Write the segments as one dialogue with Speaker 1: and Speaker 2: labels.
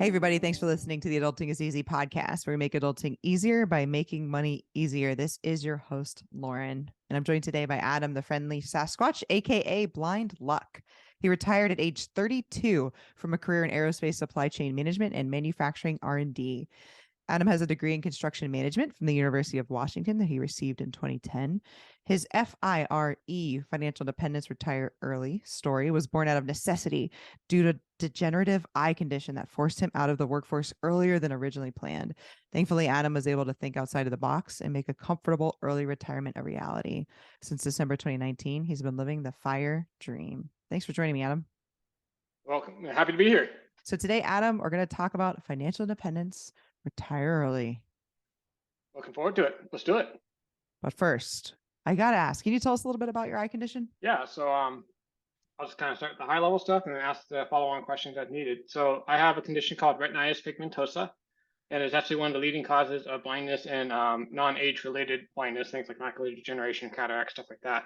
Speaker 1: Hey, everybody. Thanks for listening to the Adulting is Easy podcast, where we make adulting easier by making money easier. This is your host, Lauren, and I'm joined today by Adam, the friendly Sasquatch, aka Blind Luck. He retired at age 32 from a career in aerospace supply chain management and manufacturing R&D. Adam has a degree in construction management from the University of Washington that he received in 2010. His FIRE, financial independence, retire early story was born out of necessity due to degenerative eye condition that forced him out of the workforce earlier than originally planned. Thankfully, Adam was able to think outside of the box and make a comfortable early retirement a reality. Since December 2019, he's been living the FIRE dream. Thanks for joining me, Adam.
Speaker 2: Welcome. Happy to be here.
Speaker 1: So today, Adam, we're going to talk about financial independence, retire early.
Speaker 2: Looking forward to it. Let's do it.
Speaker 1: But first, I got to ask, can you tell us a little bit about your eye condition?
Speaker 2: Yeah. So I'll just kind of start with the high level stuff and then ask the follow-on questions as needed. So I have a condition called retinitis pigmentosa, and it's actually one of the leading causes of blindness and non-age related blindness, things like macular degeneration, cataract, stuff like that.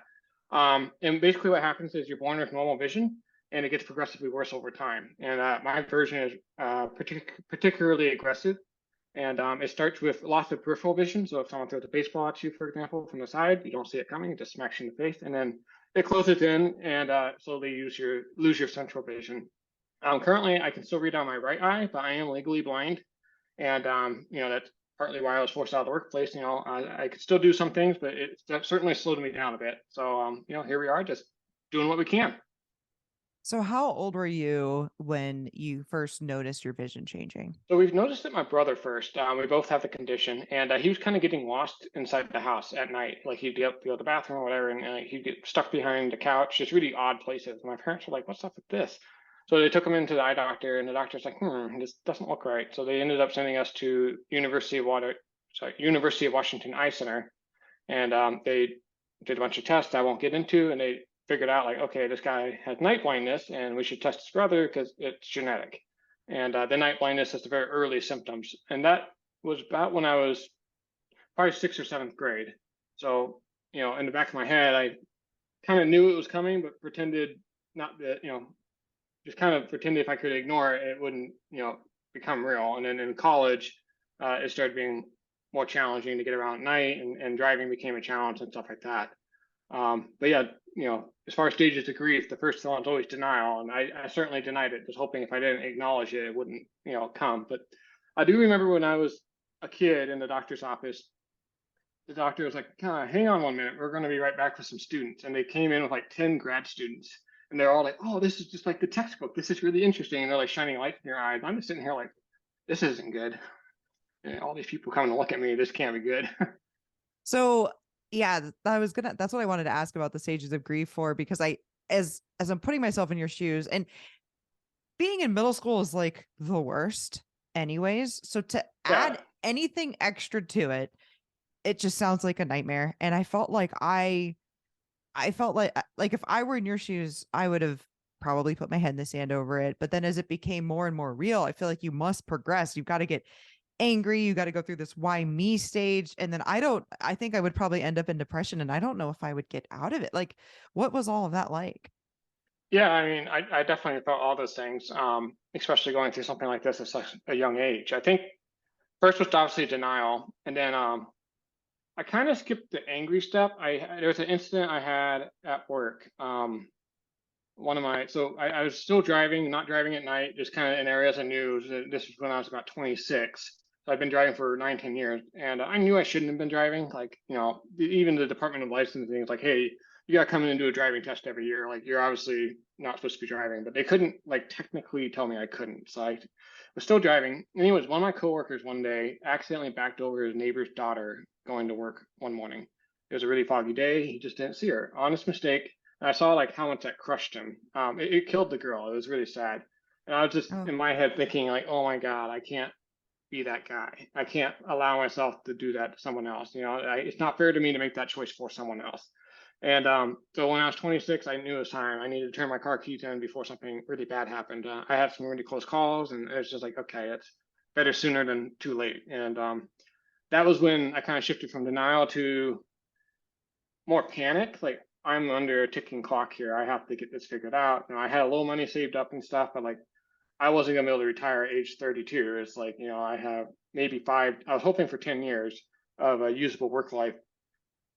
Speaker 2: And basically what happens is you're born with normal vision and it gets progressively worse over time. And my version is particularly aggressive. And it starts with loss of peripheral vision. So if someone throws a baseball at you, for example, from the side, you don't see it coming, it just smacks you in the face. And then it closes in and slowly lose your central vision. Currently, I can still read on my right eye, but I am legally blind. And, that's partly why I was forced out of the workplace. I could still do some things, but that certainly slowed me down a bit. So, here we are just doing what we can.
Speaker 1: So how old were you when you first noticed your vision changing?
Speaker 2: So we've noticed it my brother first. We both have the condition, and he was kind of getting lost inside the house at night. Like he'd go to the bathroom or whatever, and he'd get stuck behind the couch, just really odd places. My parents were like, "What's up with this?" So they took him into the eye doctor, and the doctor's like, "This doesn't look right." So they ended up sending us to University of Washington Eye Center, and they did a bunch of tests I won't get into, and they figured out like, okay, this guy has night blindness, and we should test his brother because it's genetic. And the night blindness is the very early symptoms. And that was about when I was probably 6th or 7th grade. So, in the back of my head, I kind of knew it was coming, but pretended not that, just kind of pretended if I could ignore it, it wouldn't, become real. And then in college, it started being more challenging to get around at night, and driving became a challenge and stuff like that. But yeah, as far as stages of grief, the first one is always denial, and I certainly denied it, just hoping if I didn't acknowledge it, it wouldn't, come. But I do remember when I was a kid in the doctor's office, the doctor was like, hang on 1 minute, we're going to be right back with some students. And they came in with like 10 grad students, and they're all like, oh, this is just like the textbook. This is really interesting. And they're like shining lights in their eyes. I'm just sitting here like, this isn't good. And all these people coming to look at me, this can't be good.
Speaker 1: So yeah, that's what I wanted to ask about the stages of grief for, because as I'm putting myself in your shoes, and being in middle school is like the worst anyways. So to add anything extra to it, it just sounds like a nightmare. And I felt like if I were in your shoes, I would have probably put my head in the sand over it. But then as it became more and more real, I feel like you must progress. You've got to get angry. You got to go through this why me stage. And then I think I would probably end up in depression, and I don't know if I would get out of it. Like, what was all of that like?
Speaker 2: Yeah, I mean, I definitely felt all those things, especially going through something like this at such a young age. I think first was obviously denial, and then I kind of skipped the angry step. There was an incident I had at work. I was still driving, not driving at night, just kind of in areas I knew. This was when I was about 26. So I've been driving for 19 years, and I knew I shouldn't have been driving. Like, even the Department of Licensing is like, hey, you got to come in and do a driving test every year. Like, you're obviously not supposed to be driving, but they couldn't like technically tell me I couldn't. So I was still driving. Anyways, one of my coworkers one day accidentally backed over his neighbor's daughter going to work one morning. It was a really foggy day. He just didn't see her. Honest mistake. And I saw like how much that crushed him. It killed the girl. It was really sad. And I was just in my head thinking like, oh my God, I can't be that guy. I can't allow myself to do that to someone else. It's not fair to me to make that choice for someone else. And so when I was 26, I knew it was time. I needed to turn my car keys in before something really bad happened. I had some really close calls, and it was just like, okay, it's better sooner than too late. And that was when I kind of shifted from denial to more panic. Like, I'm under a ticking clock here. I have to get this figured out. I had a little money saved up and stuff, but like, I wasn't gonna be able to retire at age 32. It's like, I have maybe I was hoping for 10 years of a usable work life.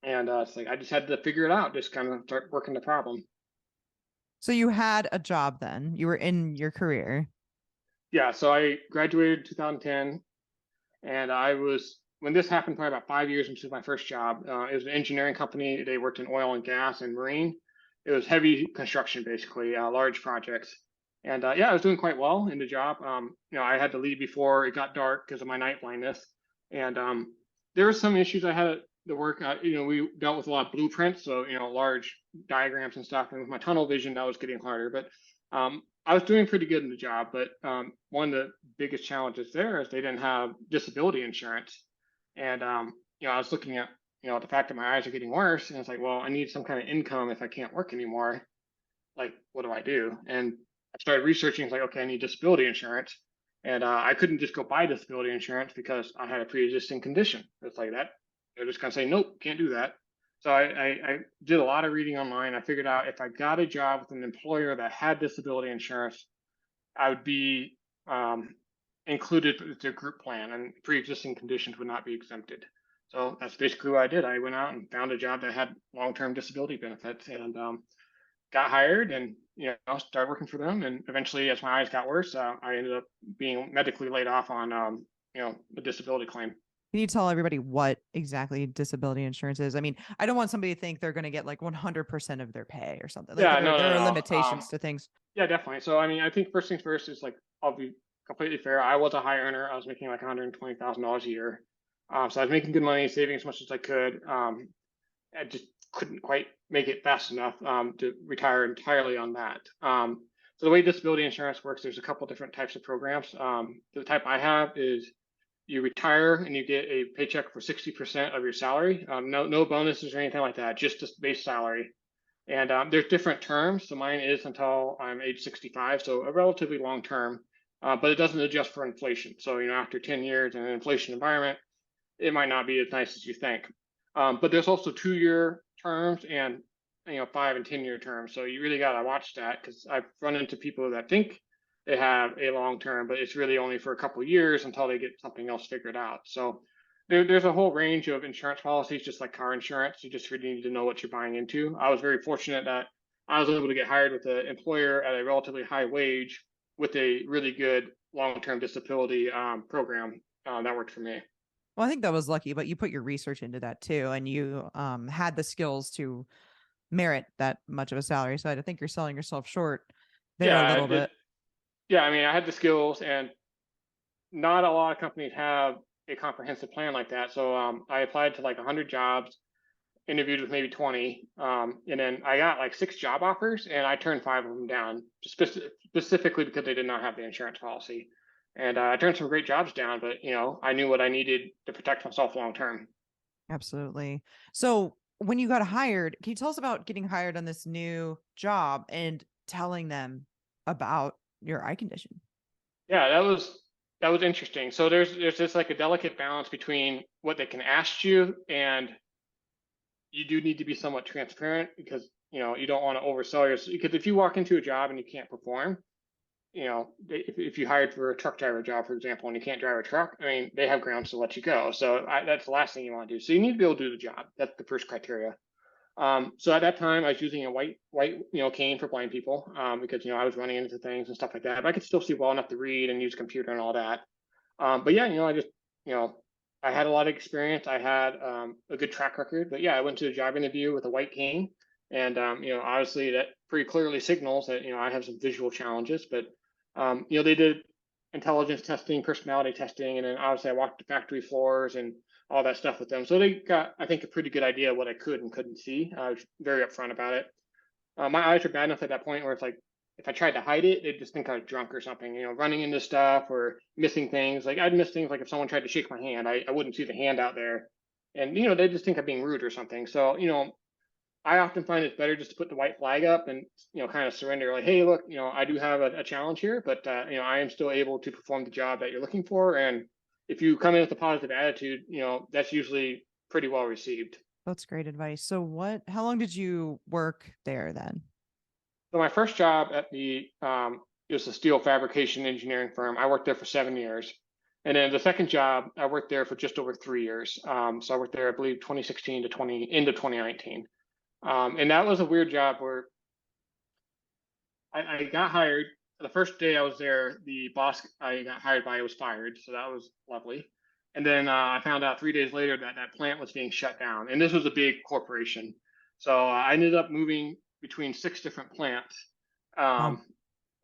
Speaker 2: And it's like I just had to figure it out, just kind of start working the problem.
Speaker 1: So you had a job then. You were in your career.
Speaker 2: Yeah, so I graduated in 2010, and when this happened, probably about 5 years into my first job. It was an engineering company. They worked in oil and gas and marine. It was heavy construction, basically, large projects. And yeah, I was doing quite well in the job. I had to leave before it got dark because of my night blindness, and there were some issues I had at the work. We dealt with a lot of blueprints, so large diagrams and stuff. And with my tunnel vision, that was getting harder. But I was doing pretty good in the job. But one of the biggest challenges there is they didn't have disability insurance, and I was looking at the fact that my eyes are getting worse, and it's like, well, I need some kind of income if I can't work anymore. Like, what do I do? And I started researching. It's like, okay, I need disability insurance, and I couldn't just go buy disability insurance because I had a pre-existing condition. It's like that. They're just gonna say, nope, can't do that. So I did a lot of reading online. I figured out if I got a job with an employer that had disability insurance, I would be included with their group plan, and pre-existing conditions would not be exempted. So that's basically what I did. I went out and found a job that had long-term disability benefits, and got hired, and started working for them. And eventually, as my eyes got worse, I ended up being medically laid off on a disability claim.
Speaker 1: Can you tell everybody what exactly disability insurance is? I mean, I don't want somebody to think they're going to get like 100% of their pay or something. Like
Speaker 2: Yeah, no,
Speaker 1: there
Speaker 2: no,
Speaker 1: are
Speaker 2: no.
Speaker 1: limitations to things.
Speaker 2: Yeah, definitely. So I mean, I think first things first is like I'll be completely fair. I was a high earner. I was making like $120,000 a year. So I was making good money, saving as much as I could. I just couldn't quite make it fast enough to retire entirely on that. So the way disability insurance works, there's a couple different types of programs. The type I have is you retire and you get a paycheck for 60% of your salary. No bonuses or anything like that, just the base salary. And there's different terms. So mine is until I'm age 65, so a relatively long term, but it doesn't adjust for inflation. So after 10 years in an inflation environment, it might not be as nice as you think. But there's also 2-year terms and 5 and 10 year terms. So you really got to watch that, because I've run into people that think they have a long term, but it's really only for a couple of years until they get something else figured out. So there's a whole range of insurance policies, just like car insurance. You just really need to know what you're buying into. I was very fortunate that I was able to get hired with an employer at a relatively high wage with a really good long-term disability program that worked for me.
Speaker 1: Well, I think that was lucky, but you put your research into that too, and you had the skills to merit that much of a salary. So I think you're selling yourself short there a
Speaker 2: Yeah,
Speaker 1: little bit.
Speaker 2: yeah. I mean, I had the skills, and not a lot of companies have a comprehensive plan like that. So I applied to like 100 jobs, interviewed with maybe 20, and then I got like 6 job offers, and I turned 5 of them down, specifically because they did not have the insurance policy. And I turned some great jobs down, but I knew what I needed to protect myself long term.
Speaker 1: Absolutely. So when you got hired, can you tell us about getting hired on this new job and telling them about your eye condition?
Speaker 2: Yeah, that was interesting. So there's this like a delicate balance between what they can ask you, and you do need to be somewhat transparent, because you don't want to oversell yourself. Because if you walk into a job and you can't perform, if you hired for a truck driver job, for example, and you can't drive a truck, I mean, they have grounds to let you go. So that's the last thing you want to do. So you need to be able to do the job. That's the first criteria. So at that time, I was using a white cane for blind people, because I was running into things and stuff like that. But I could still see well enough to read and use a computer and all that. But yeah, I just I had a lot of experience. I had a good track record. But yeah, I went to a job interview with a white cane, and obviously that pretty clearly signals that I have some visual challenges. But they did intelligence testing, personality testing, and then obviously I walked the factory floors and all that stuff with them. So they got, I think, a pretty good idea of what I could and couldn't see. I was very upfront about it. My eyes were bad enough at that point where it's like, if I tried to hide it, they'd just think I was drunk or something, running into stuff or missing things. Like I'd miss things, like if someone tried to shake my hand, I wouldn't see the hand out there. And, they just think I'm being rude or something. So, I often find it's better just to put the white flag up and, kind of surrender, like, hey, look, I do have a challenge here, but, I am still able to perform the job that you're looking for. And if you come in with a positive attitude, that's usually pretty well received.
Speaker 1: That's great advice. So how long did you work there then?
Speaker 2: So my first job at the It was a steel fabrication engineering firm. I worked there for 7 years. And then the second job, I worked there for just over 3 years. So I worked there, I believe, 2016 to into 2019. And that was a weird job where I got hired. The first day I was there, the boss I got hired by was fired. So that was lovely. And then I found out 3 days later that that plant was being shut down. And this was a big corporation. So I ended up moving between 6 different plants.
Speaker 1: Wow.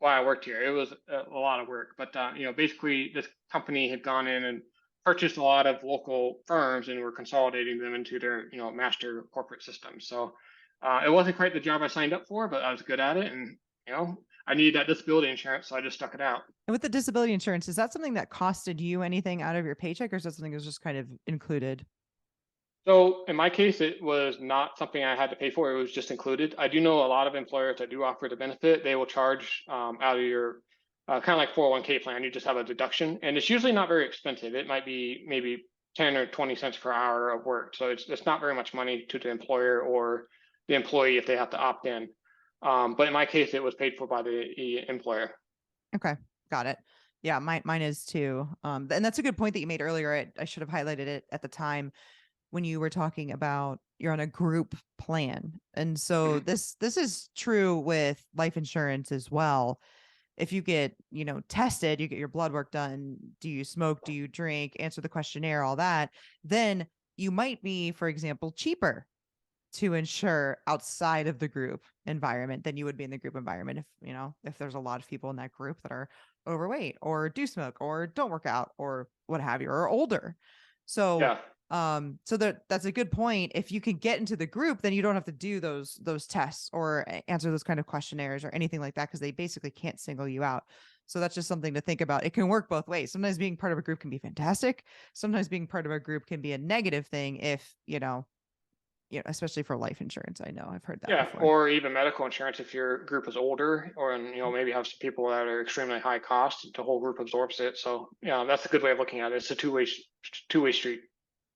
Speaker 2: While I worked here. It was a lot of work, but basically this company had gone in and purchased a lot of local firms and were consolidating them into their master corporate system. So it wasn't quite the job I signed up for, but I was good at it, and I needed that disability insurance, so I just stuck it out.
Speaker 1: And with the disability insurance, is that something that costed you anything out of your paycheck, or is that something that was just kind of included?
Speaker 2: So in my case, it was not something I had to pay for. It was just included. I do know a lot of employers that do offer the benefit. They will charge out of your kind of like 401k plan. You just have a deduction, and it's usually not very expensive. It might be maybe 10 or 20 cents per hour of work. So it's not very much money to the employer or the employee if they have to opt in. But in my case, it was paid for by the employer.
Speaker 1: Okay, got it. Yeah, mine is too. And that's a good point that you made earlier. I should have highlighted it at the time when you were talking about you're on a group plan. And so
Speaker 2: Mhm.
Speaker 1: this is true with life insurance as well. If you get, tested, you get your blood work done, do you smoke, do you drink, answer the questionnaire, all that, then you might be, for example, cheaper to insure outside of the group environment than you would be in the group environment if there's a lot of people in that group that are overweight or do smoke or don't work out or what have you or older. So
Speaker 2: Yeah.
Speaker 1: that's a good point. If you can get into the group, then you don't have to do those tests or answer those kind of questionnaires or anything like that, because they basically can't single you out. So that's just something to think about. It can work both ways. Sometimes being part of a group can be fantastic. Sometimes being part of a group can be a negative thing if especially for life insurance. I know I've heard that
Speaker 2: Yeah,
Speaker 1: before.
Speaker 2: or even medical insurance if your group is older, or maybe have some people that are extremely high cost. The whole group absorbs it. So yeah, that's a good way of looking at it. It's a two way street.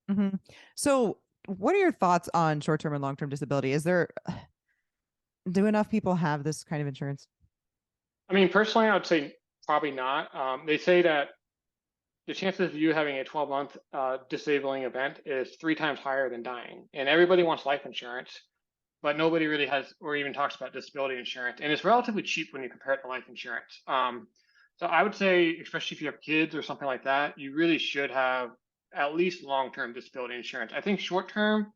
Speaker 1: Mhm. So, what are your thoughts on short-term and long-term disability? Do enough people have this kind of insurance?
Speaker 2: I mean, personally, I would say probably not. They say that the chances of you having a 12-month disabling event is 3 times higher than dying, and everybody wants life insurance, but nobody really has or even talks about disability insurance, and it's relatively cheap when you compare it to life insurance. So I would say, especially if you have kids or something like that, you really should have at least long-term disability insurance. I think short-term,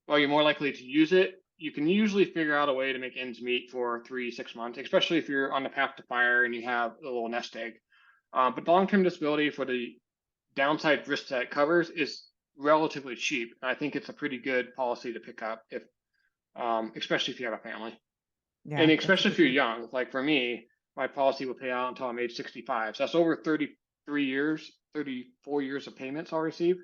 Speaker 2: while you're more likely to use it, you can usually figure out a way to make ends meet for 3 6 months, especially if you're on the path to fire and you have a little nest egg. But long-term disability for the downside risk that it covers is relatively cheap. I think it's a pretty good policy to pick up if especially if you have a family,
Speaker 1: Yeah,
Speaker 2: and
Speaker 1: that's a
Speaker 2: especially if
Speaker 1: good
Speaker 2: you're
Speaker 1: point.
Speaker 2: young. Like for me, my policy will pay out until I'm age 65. So that's over 33 years, 34 years of payments I'll receive.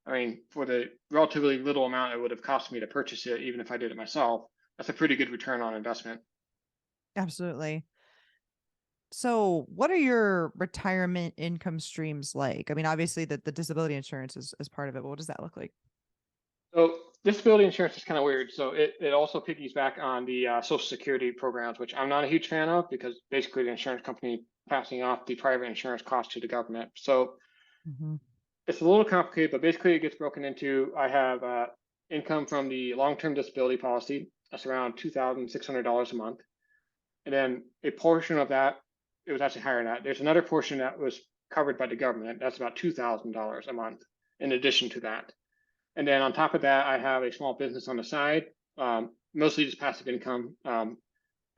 Speaker 2: I mean, for the relatively little amount it would have cost me to purchase it, even if I did it myself, that's a pretty good return on investment.
Speaker 1: Absolutely. So, what are your retirement income streams like? I mean, obviously, the disability insurance is part of it, but what does that look like?
Speaker 2: So disability insurance is kind of weird. So it also piggies back on the Social Security programs, which I'm not a huge fan of because basically the insurance company passing off the private insurance cost to the government. So
Speaker 1: Mm-hmm.
Speaker 2: it's a little complicated, but basically it gets broken into. I have income from the long-term disability policy. That's around $2,600 a month, and then a portion of that, it was actually higher than that. There's another portion that was covered by the government. That's about $2,000 a month in addition to that. And then on top of that, I have a small business on the side, mostly just passive income.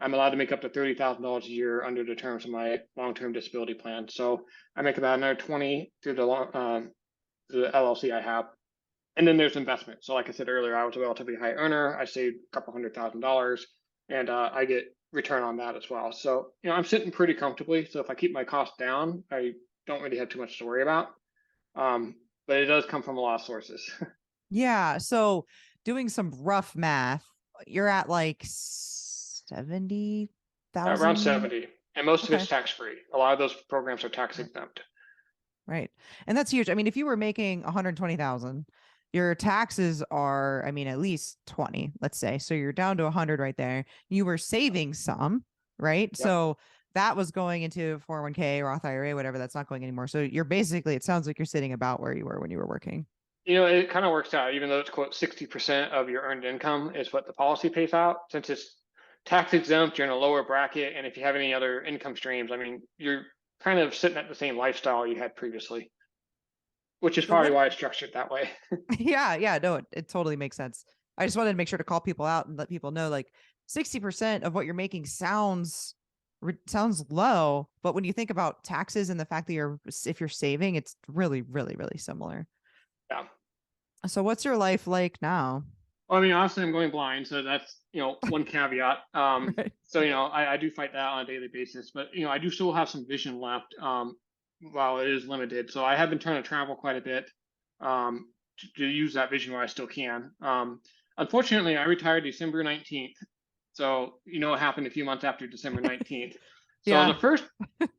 Speaker 2: I'm allowed to make up to $30,000 a year under the terms of my long-term disability plan. So I make about another 20 through the LLC I have. And then there's investment. So like I said earlier, I was a relatively high earner. I saved a couple $100,000, and I get return on that as well. So I'm sitting pretty comfortably. So if I keep my costs down, I don't really have too much to worry about. But it does come from a lot of sources.
Speaker 1: Yeah. So, doing some rough math, you're at like 70,000.
Speaker 2: Around 70, and most of
Speaker 1: Okay.
Speaker 2: it's tax free. A lot of those programs are tax
Speaker 1: Right.
Speaker 2: exempt.
Speaker 1: Right. And that's huge. I mean, if you were making 120,000, your taxes are, I mean, at least 20, let's say. So you're down to 100 right there. You were saving some, right?
Speaker 2: Yep.
Speaker 1: So that was going into 401k, Roth IRA, whatever. That's not going anymore. So you're basically, it sounds like you're sitting about where you were when you were working.
Speaker 2: It kind of works out, even though it's quote 60% of your earned income is what the policy pays out. Since it's tax exempt, you're in a lower bracket. And if you have any other income streams, I mean, you're kind of sitting at the same lifestyle you had previously, which is
Speaker 1: So
Speaker 2: probably
Speaker 1: what,
Speaker 2: why it's structured that way.
Speaker 1: yeah, no, it totally makes sense. I just wanted to make sure to call people out and let people know like 60% of what you're making sounds low, but when you think about taxes and the fact that if you're saving, it's really, really, really similar.
Speaker 2: Yeah.
Speaker 1: So what's your life like now?
Speaker 2: Well, I mean, obviously I'm going blind, so that's, one caveat.
Speaker 1: Right.
Speaker 2: So, I do fight that on a daily basis, but, I do still have some vision left, while it is limited. So I have been trying to travel quite a bit, to use that vision where I still can. Unfortunately, I retired December 19th. So, what happened a few months after December 19th. So
Speaker 1: Yeah.
Speaker 2: the first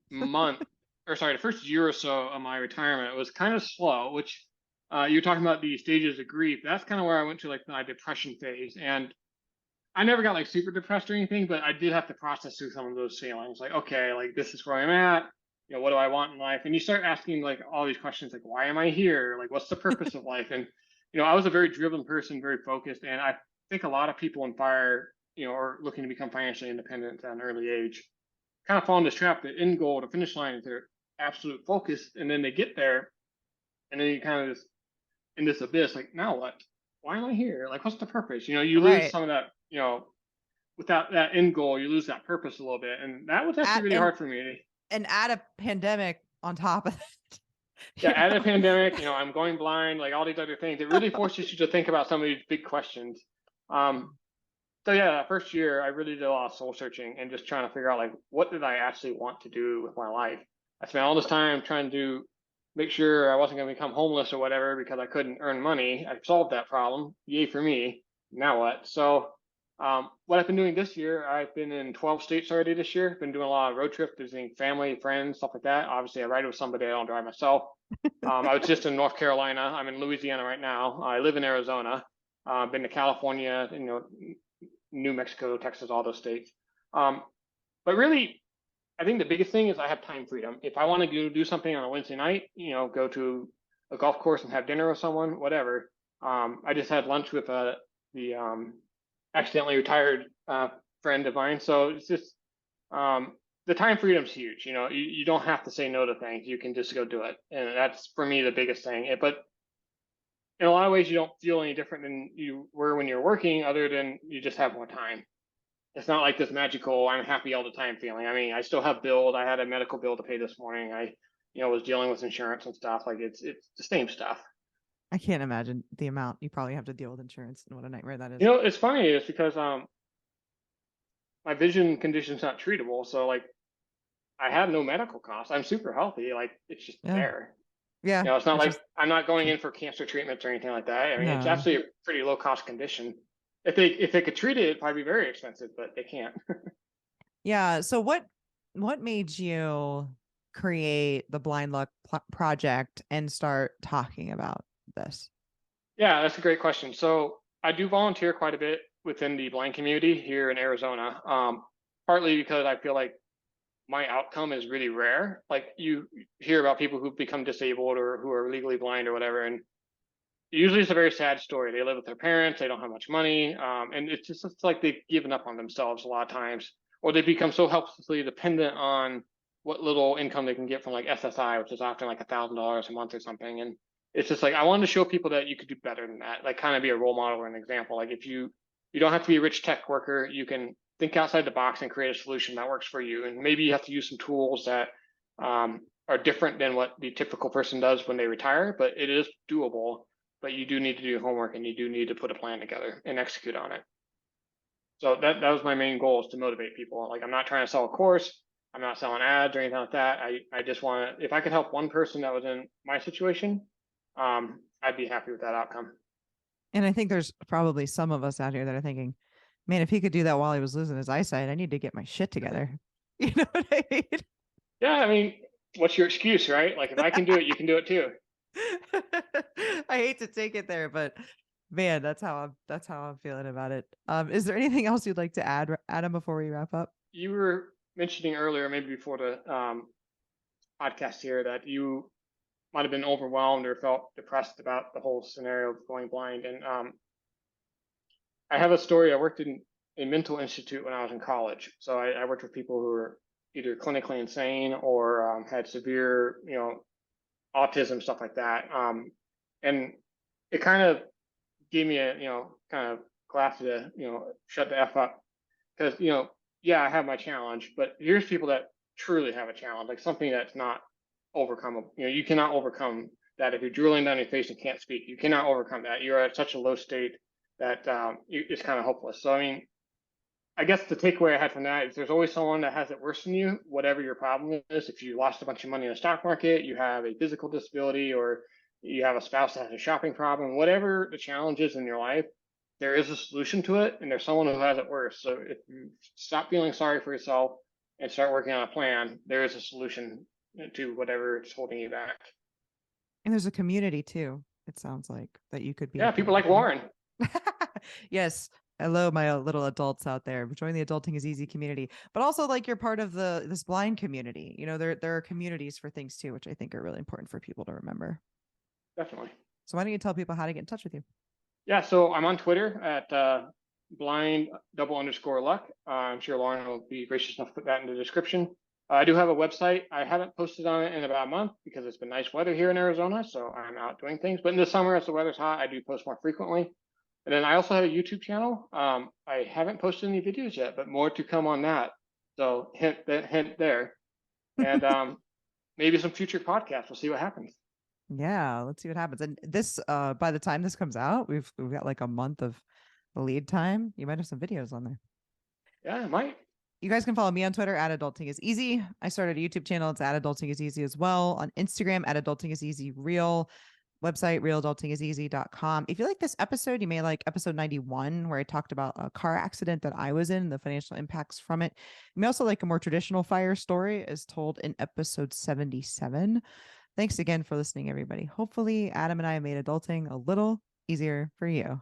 Speaker 2: month, or sorry, the first year or so of my retirement was kind of slow, which you're talking about the stages of grief. That's kind of where I went to like my depression phase. And I never got like super depressed or anything, but I did have to process through some of those feelings. Like, okay, like this is where I'm at. What do I want in life? And you start asking like all these questions, like, why am I here? Like, what's the purpose of life? And, I was a very driven person, very focused. And I think a lot of people in fire, are looking to become financially independent at an early age, kind of fall in this trap. The end goal, the finish line is their absolute focus. And then they get there and then you kind of just in this abyss, like, now what? Why am I here? Like, what's the purpose? You lose
Speaker 1: Right.
Speaker 2: some of that, without that end goal, you lose that purpose a little bit. And that was actually really hard for me.
Speaker 1: And add a pandemic on top of it.
Speaker 2: Yeah, add a pandemic, I'm going blind, like all these other things. It really forces you to think about some of these big questions. So yeah, that first year, I really did a lot of soul searching and just trying to figure out like, what did I actually want to do with my life? I spent all this time trying to make sure I wasn't going to become homeless or whatever because I couldn't earn money. I solved that problem. Yay for me. Now what? So what I've been doing this year, I've been in 12 states already this year. Been doing a lot of road trips, visiting family, friends, stuff like that. Obviously, I ride with somebody. I don't drive myself. I was just in North Carolina. I'm in Louisiana right now. I live in Arizona. I've been to California, New Mexico, Texas, all those states. But really, I think the biggest thing is I have time freedom. If I want to go do something on a Wednesday night, go to a golf course and have dinner with someone, whatever. I just had lunch with the accidentally retired friend of mine. So it's just the time freedom's huge. You don't have to say no to things. You can just go do it, and that's for me the biggest thing. But in a lot of ways, you don't feel any different than you were when you're working, other than you just have more time. It's not like this magical I'm happy all the time feeling. I mean, I still have bills. I had a medical bill to pay this morning. I was dealing with insurance and stuff. Like it's the same stuff.
Speaker 1: I can't imagine the amount you probably have to deal with insurance and what a nightmare that is.
Speaker 2: It's funny. It's because my vision condition's not treatable. So like I have no medical costs. I'm super healthy. Like it's just there.
Speaker 1: Yeah.
Speaker 2: It's not like I'm not going in for cancer treatments or anything like that. I mean, it's actually a pretty low cost condition. If they could treat it, it'd probably be very expensive, but they can't.
Speaker 1: Yeah. So what made you create the Blind Luck project and start talking about this?
Speaker 2: Yeah, that's a great question. So I do volunteer quite a bit within the blind community here in Arizona, partly because I feel like my outcome is really rare. Like you hear about people who become disabled or who are legally blind or whatever, and usually it's a very sad story. They live with their parents, they don't have much money, and it's like they've given up on themselves a lot of times, or they become so helplessly dependent on what little income they can get from like SSI, which is often like $1,000 a month or something. And it's just like I wanted to show people that you could do better than that, like kind of be a role model or an example. Like if you don't have to be a rich tech worker, you can think outside the box and create a solution that works for you. And maybe you have to use some tools that are different than what the typical person does when they retire, but it is doable. But you do need to do your homework and you do need to put a plan together and execute on it. So that was my main goal, is to motivate people. Like I'm not trying to sell a course. I'm not selling ads or anything like that. I just want to, if I could help one person that was in my situation, I'd be happy with that outcome.
Speaker 1: And I think there's probably some of us out here that are thinking, man, if he could do that while he was losing his eyesight, I need to get my shit together. You know what I mean?
Speaker 2: Yeah, I mean, what's your excuse, right? Like if I can do it, you can do it too.
Speaker 1: I hate to take it there, but man, that's how I'm feeling about it. Is there anything else you'd like to add, Adam, before we wrap up?
Speaker 2: You were mentioning earlier, maybe before the podcast here, that you might have been overwhelmed or felt depressed about the whole scenario of going blind. And I have a story. I worked in a mental institute when I was in college. So I worked with people who were either clinically insane or had severe, autism, stuff like that. And it kind of gave me a, kind of glass to, shut the F up. Because, yeah, I have my challenge, but here's people that truly have a challenge, like something that's not overcome. You cannot overcome that. If you're drooling down your face and can't speak, you cannot overcome that. You're at such a low state that it's kind of hopeless. So, I mean, I guess the takeaway I had from that is there's always someone that has it worse than you, whatever your problem is. If you lost a bunch of money in the stock market, you have a physical disability, or you have a spouse that has a shopping problem, whatever the challenge is in your life, there is a solution to it, and there's someone who has it worse. So if you stop feeling sorry for yourself and start working on a plan, there is a solution to whatever is holding you back.
Speaker 1: And there's a community too, it sounds like, that you could be.
Speaker 2: Yeah, people like Lauren.
Speaker 1: Yes. Hello, my little adults out there. Join the Adulting is Easy community. But also, like, you're part of this blind community. There are communities for things too, which I think are really important for people to remember.
Speaker 2: Definitely.
Speaker 1: So why don't you tell people how to get in touch with you?
Speaker 2: Yeah, so I'm on Twitter at blind_luck. I'm sure Lauren will be gracious enough to put that in the description. I do have a website. I haven't posted on it in about a month because it's been nice weather here in Arizona, so I'm out doing things. But in the summer, as the weather's hot, I do post more frequently. And then I also have a YouTube channel. I haven't posted any videos yet, but more to come on that. So hint there. And maybe some future podcasts. We'll see what happens.
Speaker 1: Yeah, let's see what happens. And this, by the time this comes out, we've got like a month of lead time. You might have some videos on there.
Speaker 2: Yeah, I might.
Speaker 1: You guys can follow me on Twitter at Adulting is Easy. I started a YouTube channel. It's at Adulting is Easy as well. On Instagram at Adulting is Easy Real. Website realadultingiseasy.com. If you like this episode, you may like episode 91, where I talked about a car accident that I was in and the financial impacts from it. You may also like a more traditional fire story, as told in episode 77. Thanks again for listening, everybody. Hopefully, Adam and I made adulting a little easier for you.